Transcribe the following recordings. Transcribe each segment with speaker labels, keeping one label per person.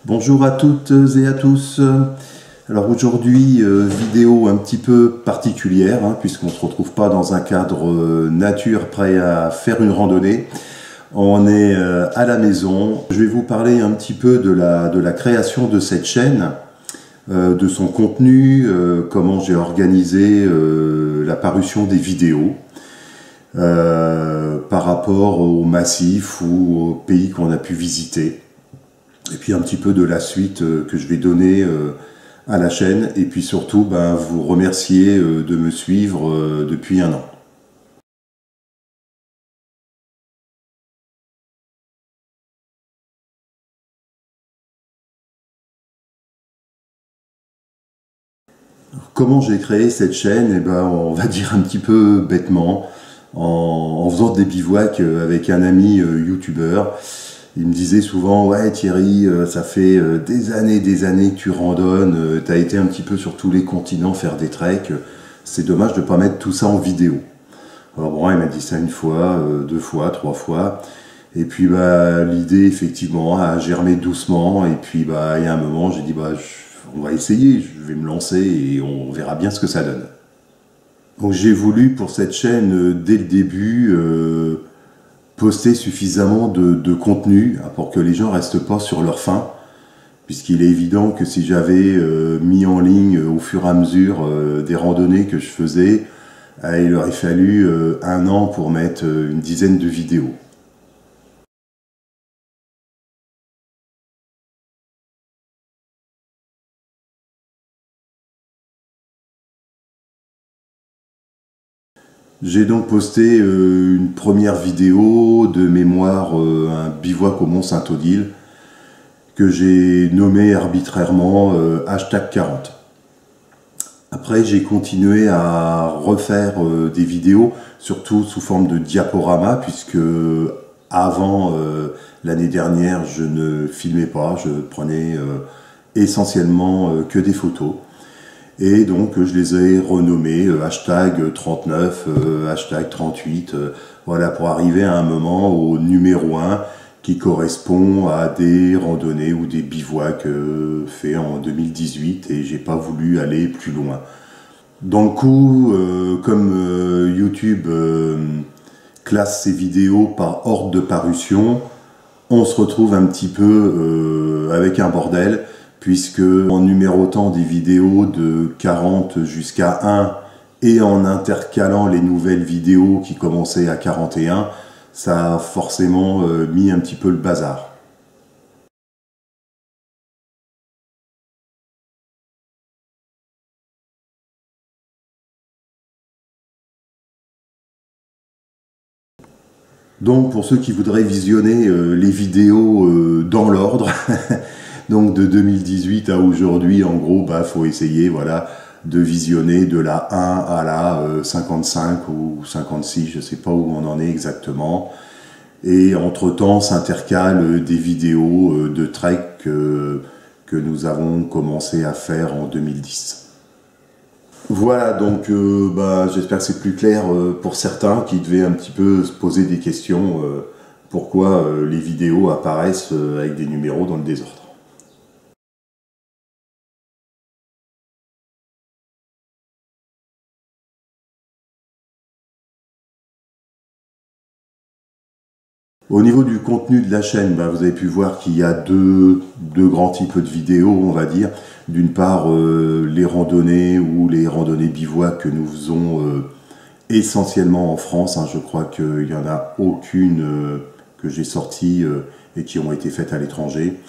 Speaker 1: Bonjour à toutes et à tous. Alors aujourd'hui, vidéo un petit peu particulière, puisqu'on ne se retrouve pas dans un cadre nature prêt à faire une randonnée. On est à la maison. Je vais vous parler un petit peu de la création de cette chaîne, de son contenu, comment j'ai organisé la parution des vidéos par rapport au massif ou aux pays qu'on a pu visiter. Et puis un petit peu de la suite que je vais donner à la chaîne. Et puis surtout, vous remercier de me suivre depuis un an. Alors, comment j'ai créé cette chaîne? On va dire un petit peu bêtement, en faisant des bivouacs avec un ami youtubeur. Il me disait souvent, ouais Thierry, ça fait des années que tu randonnes, tu as été un petit peu sur tous les continents faire des treks, c'est dommage de ne pas mettre tout ça en vidéo. Alors bon, il m'a dit ça une fois, deux fois, trois fois, et puis l'idée effectivement a germé doucement, et puis il y a un moment j'ai dit, on va essayer, je vais me lancer et on verra bien ce que ça donne. Donc j'ai voulu pour cette chaîne, dès le début, poster suffisamment de contenu pour que les gens restent pas sur leur faim, puisqu'il est évident que si j'avais mis en ligne au fur et à mesure des randonnées que je faisais, il aurait fallu un an pour mettre une dizaine de vidéos. J'ai donc posté une première vidéo de mémoire, un bivouac au Mont-Saint-Odile, que j'ai nommé arbitrairement #40. Après, j'ai continué à refaire des vidéos, surtout sous forme de diaporama, puisque avant l'année dernière, je ne filmais pas, je prenais essentiellement que des photos. Et donc je les ai renommés #39, #38, voilà, pour arriver à un moment au numéro 1 qui correspond à des randonnées ou des bivouacs faits en 2018, et j'ai pas voulu aller plus loin. Dans le coup, comme YouTube classe ces vidéos par ordre de parution, on se retrouve un petit peu avec un bordel, puisque en numérotant des vidéos de 40 jusqu'à 1 et en intercalant les nouvelles vidéos qui commençaient à 41, ça a forcément mis un petit peu le bazar. Donc pour ceux qui voudraient visionner les vidéos dans l'ordre, donc de 2018 à aujourd'hui, en gros, faut essayer, voilà, de visionner de la 1 à la 55 ou 56, je sais pas où on en est exactement. Et entre-temps, s'intercalent des vidéos de trek que nous avons commencé à faire en 2010. Voilà, donc j'espère que c'est plus clair pour certains qui devaient un petit peu se poser des questions, pourquoi les vidéos apparaissent avec des numéros dans le désordre. Au niveau du contenu de la chaîne, vous avez pu voir qu'il y a deux grands types de vidéos, on va dire. D'une part, les randonnées ou les randonnées bivouac que nous faisons essentiellement en France. Je crois qu'il n'y en a aucune que j'ai sortie et qui ont été faites à l'étranger.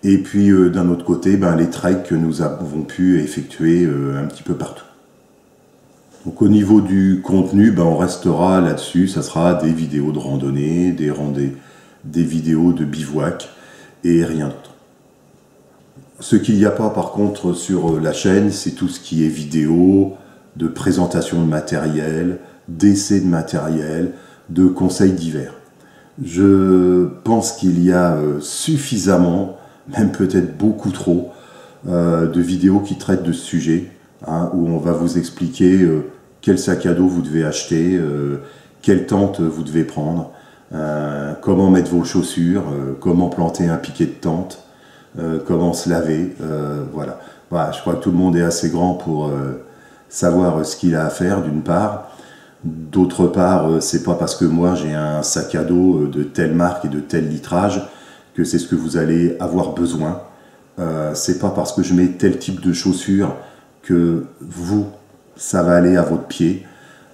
Speaker 1: Et puis d'un autre côté, les treks que nous avons pu effectuer un petit peu partout. Donc au niveau du contenu, on restera là-dessus, ça sera des vidéos de randonnée, des vidéos de bivouac et rien d'autre. Ce qu'il n'y a pas par contre sur la chaîne, c'est tout ce qui est vidéo, de présentation de matériel, d'essai de matériel, de conseils divers. Je pense qu'il y a suffisamment, même peut-être beaucoup trop, de vidéos qui traitent de ce sujet, où on va vous expliquer quel sac à dos vous devez acheter, quelle tente vous devez prendre, comment mettre vos chaussures, comment planter un piquet de tente, comment se laver, voilà. Voilà, je crois que tout le monde est assez grand pour savoir ce qu'il a à faire, d'une part. D'autre part, c'est pas parce que moi j'ai un sac à dos de telle marque et de tel litrage que c'est ce que vous allez avoir besoin. C'est pas parce que je mets tel type de chaussures que vous, ça va aller à votre pied.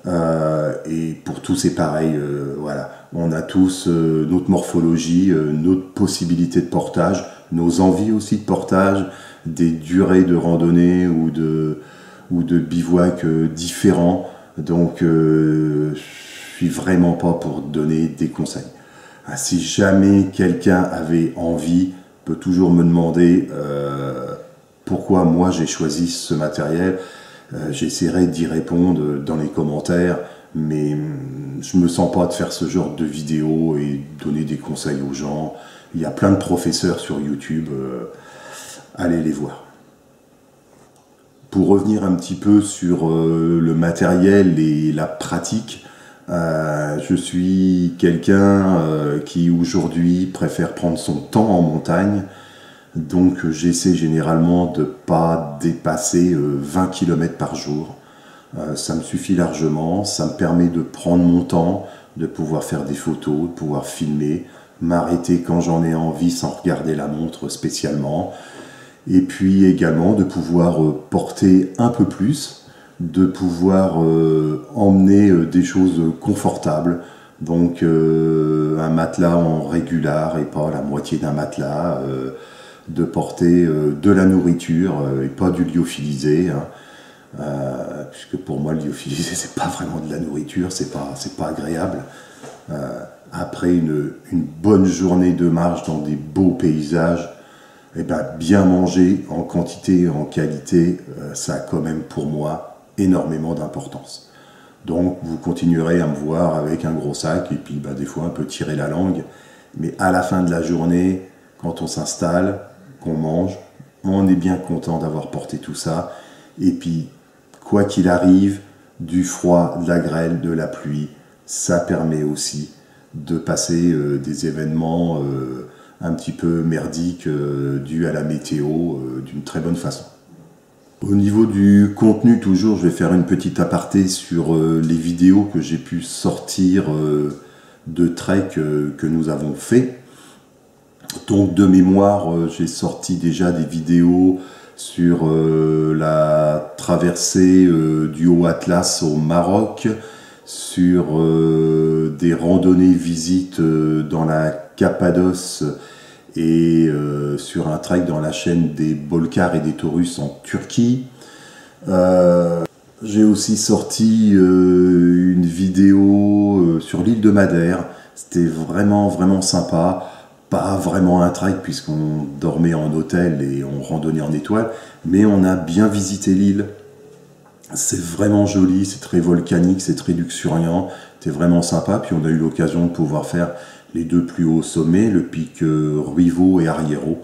Speaker 1: Et pour tous c'est pareil, voilà. On a tous notre morphologie, notre possibilité de portage, nos envies aussi de portage, des durées de randonnée ou de bivouac différents. Donc je suis vraiment pas pour donner des conseils. Si jamais quelqu'un avait envie, peut toujours me demander pourquoi moi j'ai choisi ce matériel. J'essaierai d'y répondre dans les commentaires, mais je me sens pas de faire ce genre de vidéo et donner des conseils aux gens. Il y a plein de professeurs sur YouTube, allez les voir. Pour revenir un petit peu sur le matériel et la pratique, je suis quelqu'un qui aujourd'hui préfère prendre son temps en montagne. Donc j'essaie généralement de ne pas dépasser 20 km par jour. Ça me suffit largement, ça me permet de prendre mon temps, de pouvoir faire des photos, de pouvoir filmer, m'arrêter quand j'en ai envie sans regarder la montre spécialement. Et puis également de pouvoir porter un peu plus, de pouvoir emmener des choses confortables. Donc un matelas en régular et pas la moitié d'un matelas. De porter de la nourriture et pas du lyophilisé, hein. Puisque pour moi le lyophilisé c'est pas vraiment de la nourriture, c'est pas agréable. Après une bonne journée de marche dans des beaux paysages, et ben, bien manger en quantité et en qualité, ça a quand même pour moi énormément d'importance. Donc vous continuerez à me voir avec un gros sac et puis ben, des fois un peu tirer la langue, mais à la fin de la journée, quand on s'installe, qu'on mange, on est bien content d'avoir porté tout ça. Et puis, quoi qu'il arrive, du froid, de la grêle, de la pluie, ça permet aussi de passer des événements un petit peu merdiques dus à la météo d'une très bonne façon. Au niveau du contenu, toujours, je vais faire une petite aparté sur les vidéos que j'ai pu sortir de trek que nous avons fait. Donc de mémoire, j'ai sorti déjà des vidéos sur la traversée du Haut Atlas au Maroc, sur des randonnées visites dans la Cappadoce et sur un trek dans la chaîne des Bolkars et des Taurus en Turquie. J'ai aussi sorti une vidéo sur l'île de Madère. C'était vraiment vraiment sympa. Pas vraiment un trek puisqu'on dormait en hôtel et on randonnait en étoile, mais on a bien visité l'île. C'est vraiment joli, c'est très volcanique, c'est très luxuriant, c'était vraiment sympa. Puis on a eu l'occasion de pouvoir faire les deux plus hauts sommets, le pic Ruivo et Arriero.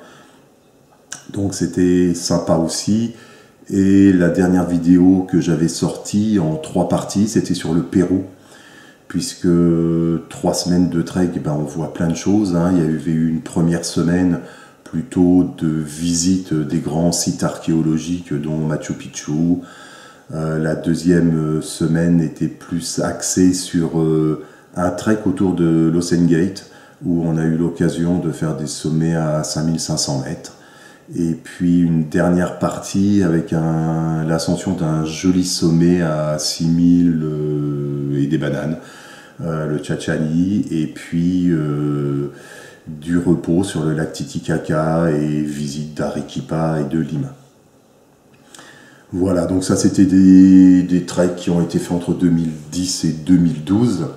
Speaker 1: Donc c'était sympa aussi. Et la dernière vidéo que j'avais sortie en 3 parties, c'était sur le Pérou. Puisque 3 semaines de trek, ben on voit plein de choses, hein. Il y avait eu une première semaine plutôt de visite des grands sites archéologiques, dont Machu Picchu. La deuxième semaine était plus axée sur un trek autour de l'Ocean-Gate, où on a eu l'occasion de faire des sommets à 5500 mètres. Et puis une dernière partie avec l'ascension d'un joli sommet à 6000 et des bananes, le Chachani, et puis du repos sur le lac Titicaca et visite d'Arequipa et de Lima. Voilà, donc ça c'était des treks qui ont été faits entre 2010 et 2012.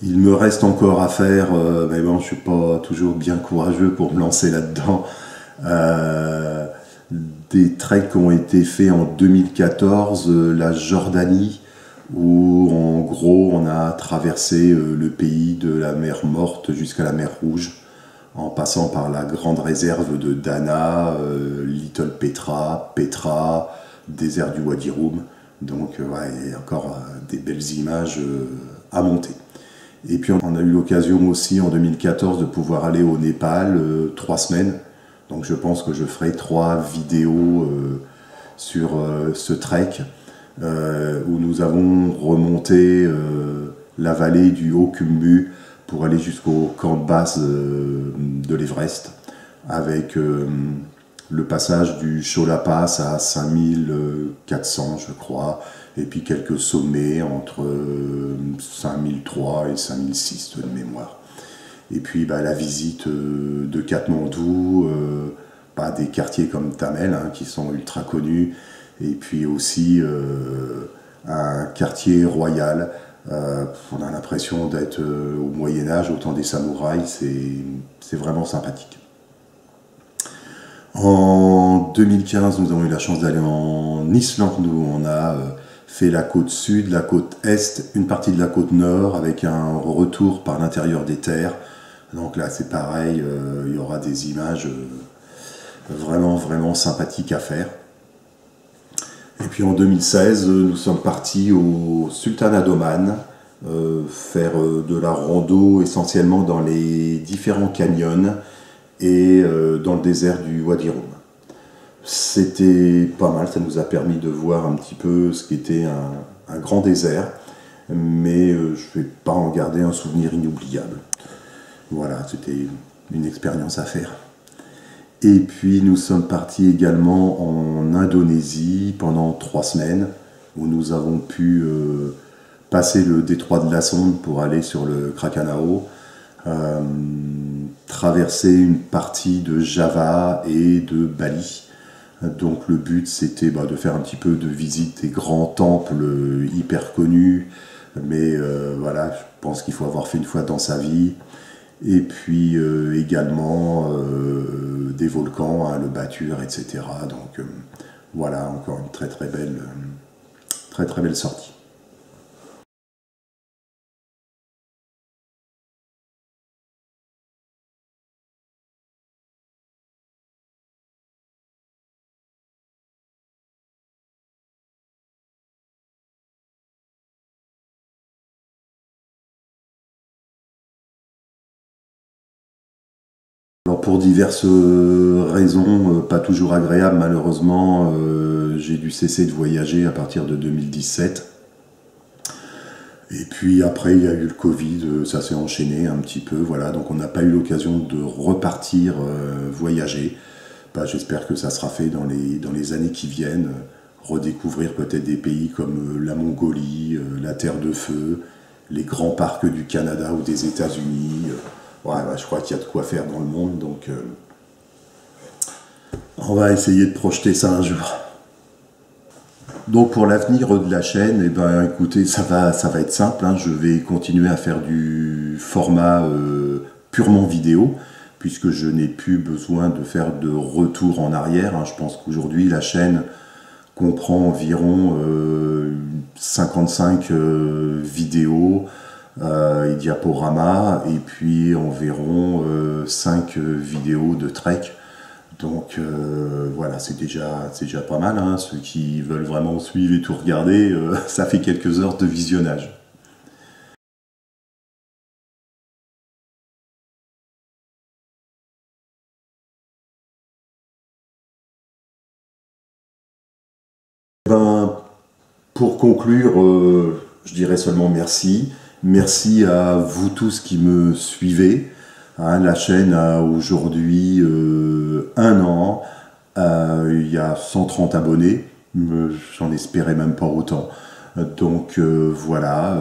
Speaker 1: Il me reste encore à faire, mais bon, je suis pas toujours bien courageux pour me lancer là-dedans. Euh, des treks qui ont été faits en 2014, la Jordanie, où en gros on a traversé le pays de la mer Morte jusqu'à la mer Rouge, en passant par la grande réserve de Dana, Little Petra, Petra, désert du Wadi Rum. Donc ouais, il y a encore des belles images à monter. Et puis on a eu l'occasion aussi en 2014 de pouvoir aller au Népal 3 semaines. Donc je pense que je ferai 3 vidéos sur ce trek où nous avons remonté la vallée du Haut-Khumbu pour aller jusqu'au camp de base de l'Everest, avec le passage du Chola Pass à 5400 je crois, et puis quelques sommets entre 5003 et 5006 de mémoire. Et puis la visite de Katmandou, des quartiers comme Thamel qui sont ultra connus, et puis aussi un quartier royal. On a l'impression d'être au Moyen-Âge, au temps des samouraïs, c'est vraiment sympathique. En 2015, nous avons eu la chance d'aller en Islande, où on a fait la côte sud, la côte est, une partie de la côte nord, avec un retour par l'intérieur des terres. Donc là, c'est pareil, il y aura des images vraiment, vraiment sympathiques à faire. Et puis en 2016, nous sommes partis au Sultanat d'Oman, faire de la rando essentiellement dans les différents canyons et dans le désert du Wadi Rum. C'était pas mal, ça nous a permis de voir un petit peu ce qu'était un grand désert, mais je ne vais pas en garder un souvenir inoubliable. Voilà, c'était une expérience à faire. Et puis nous sommes partis également en Indonésie pendant 3 semaines, où nous avons pu passer le détroit de la Sonde pour aller sur le Krakatau, traverser une partie de Java et de Bali. Donc le but c'était de faire un petit peu de visite des grands temples hyper connus, mais voilà, je pense qu'il faut avoir fait une fois dans sa vie. Et puis également des volcans, le Batur, etc. Donc voilà, encore une très très belle sortie. Alors pour diverses raisons, pas toujours agréables malheureusement, j'ai dû cesser de voyager à partir de 2017. Et puis après, il y a eu le Covid, ça s'est enchaîné un petit peu, voilà, donc on n'a pas eu l'occasion de repartir voyager. J'espère que ça sera fait dans les années qui viennent, redécouvrir peut-être des pays comme la Mongolie, la Terre de Feu, les grands parcs du Canada ou des États-Unis. Je crois qu'il y a de quoi faire dans le monde, donc on va essayer de projeter ça un jour. Donc pour l'avenir de la chaîne, écoutez, ça va être simple, je vais continuer à faire du format purement vidéo, puisque je n'ai plus besoin de faire de retour en arrière. Je pense qu'aujourd'hui la chaîne comprend environ 55 vidéos et diaporamas, et puis environ 5 vidéos de trek. Donc voilà, c'est déjà pas mal. Ceux qui veulent vraiment suivre et tout regarder, ça fait quelques heures de visionnage. Pour conclure, je dirais seulement merci. Merci à vous tous qui me suivez. La chaîne a aujourd'hui 1 an. Il y a 130 abonnés. J'en espérais même pas autant. Donc voilà,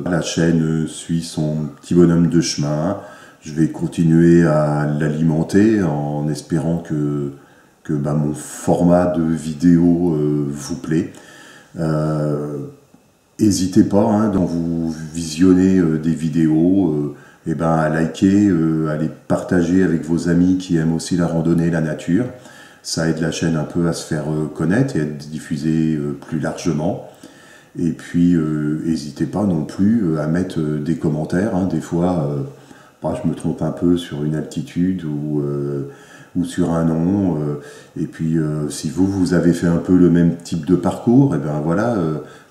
Speaker 1: la chaîne suit son petit bonhomme de chemin. Je vais continuer à l'alimenter en espérant que mon format de vidéo vous plaît. N'hésitez pas, hein, quand vous visionnez des vidéos, à liker, à les partager avec vos amis qui aiment aussi la randonnée et la nature. Ça aide la chaîne un peu à se faire connaître et à être diffusée plus largement. Et puis, n'hésitez pas non plus à mettre des commentaires. Hein. Des fois, je me trompe un peu sur une altitude ou sur un nom. Et puis, si vous avez fait un peu le même type de parcours, et ben voilà,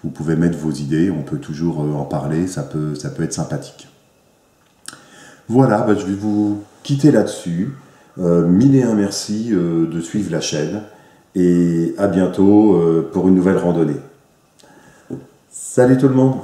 Speaker 1: vous pouvez mettre vos idées. On peut toujours en parler. Ça peut être sympathique. Voilà, je vais vous quitter là-dessus. Mille et un merci de suivre la chaîne. Et à bientôt pour une nouvelle randonnée. Salut tout le monde!